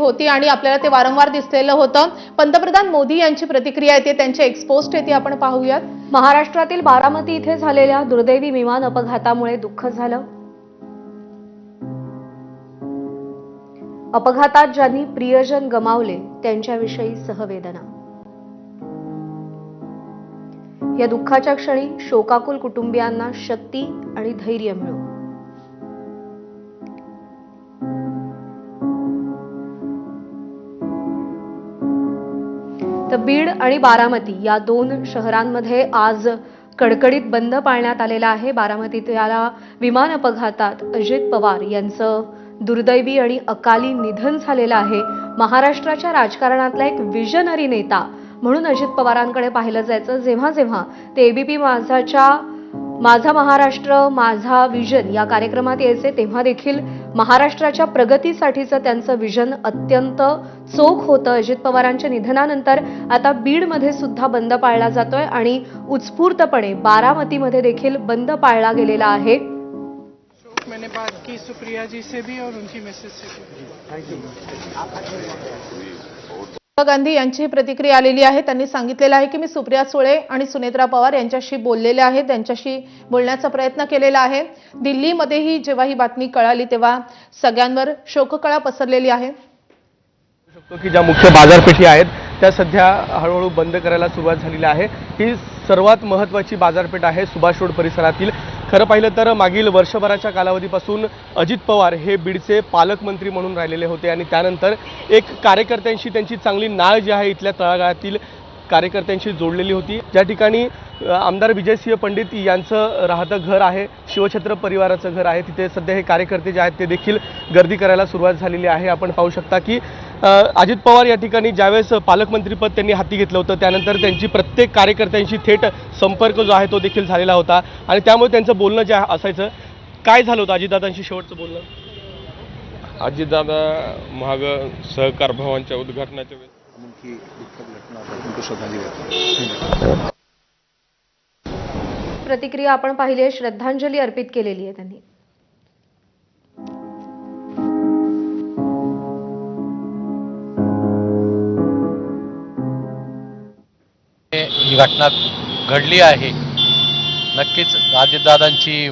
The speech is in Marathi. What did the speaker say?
होती आणि आपल्याला ते वारंवार दिसलेलं होतं। पंतप्रधान मोदी यांची प्रतिक्रिया येते, त्यांचे एक्सपोस्ट येते, आपण पाहूयात। महाराष्ट्रातील बारामती इथे झालेल्या दुर्दैवी विमान अपघातामुळे दुःख झालं। अपघातात ज्यांनी प्रियजन गमावले त्यांच्याविषयी सहवेदना। या दुःखाच्या क्षणी शोकाकुल कुटुंबियांना शक्ती आणि धैर्य मिळो। तर बीड आणि बारामती या दोन शहरांमध्ये आज कडकडीत बंद पाळण्यात आलेला आहे। बारामतीतल्या विमान अपघातात अजित पवार यांचं दुर्दैवी आणि अकाली निधन झालेलं आहे। महाराष्ट्राच्या राजकारणातला एक विजनरी नेता म्हणून अजित पवारांकडे पाहिलं जायचं। जेव्हा जेव्हा ते एबीपी माझा महाराष्ट्र माझा विजन या कार्यक्रमात यायचे तेव्हा देखील महाराष्ट्राच्या प्रगतीसाठीचं त्यांचं विजन अत्यंत चोख होतं। अजित पवारांच्या निधनानंतर आता बीडमध्ये सुद्धा बंद पाळला जातोय आणि उत्स्फूर्तपणे बारामतीमध्ये देखील बंद पाळला गेलेला आहे। मैंने बात की सुप्रिया जी से भी और उनकी मैसेज से भी। Thank you. गांधी यांची प्रतिक्रिया आलेली आहे। त्यांनी सांगितलेलं आहे की मी सुप्रिया सुळे आणि सुनेत्रा पवार यांच्याशी बोललेले आहे, त्यांच्याशी बोलण्याचा प्रयत्न केलेला आहे। दिल्लीमध्येही जेव्हा ही बातमी कळाली तेव्हा सगळ्यांवर शोककळा पसरलेली आहे। की ज्या मुख्य बाजारपेठी आहेत त्या सध्या हळूहळू बंद करायला सुरुवात झालेली आहे। ही सर्वात महत्त्वाची बाजारपेठ आहे सुभाष रोड परिसरातील। खरं पाहिलं तर मागील वर्षभराच्या कालावधीपासून अजित पवार हे बीडचे पालकमंत्री म्हणून राहिलेले होते आणि त्यानंतर एक कार्यकर्त्यांशी त्यांची चांगली नाळ जी आहे इथल्या तळागाळातील कार्यकर्त्यांशी जोडलेली होती। ज्या ठिकाणी आमदार विजयसिंह पंडित यांचं राहतं घर आहे, शिवछत्र परिवाराचं घर आहे, तिथे सध्या हे कार्यकर्ते जे आहेत ते देखील गर्दी करायला सुरुवात झालेली आहे। आपण पाहू शकता की अजित पवार या ठिकाणी ज्यावेळेस पालकमंत्रीपद त्यांनी हाती घेतलं होतं त्यानंतर त्यांची प्रत्येक कार्यकर्त्यांशी थेट संपर्क जो आहे तो देखील झालेला होता आणि त्यामुळे त्यांचं बोलणं जे असायचं। काय झालं होतं अजितदादांशी शेवटचं बोलणं? अजितदादा महाग सहकार भवनच्या उद्घाटनाच्या वेळेस उनकी दुखद घटना पर उनको श्रद्धांजलि देते हैं। प्रतिक्रिया आपण पाहिली आहे, श्रद्धांजली अर्पित केलेली आहे त्यांनी। ही घटना घडली आहे। नक्कीच अजितदादांची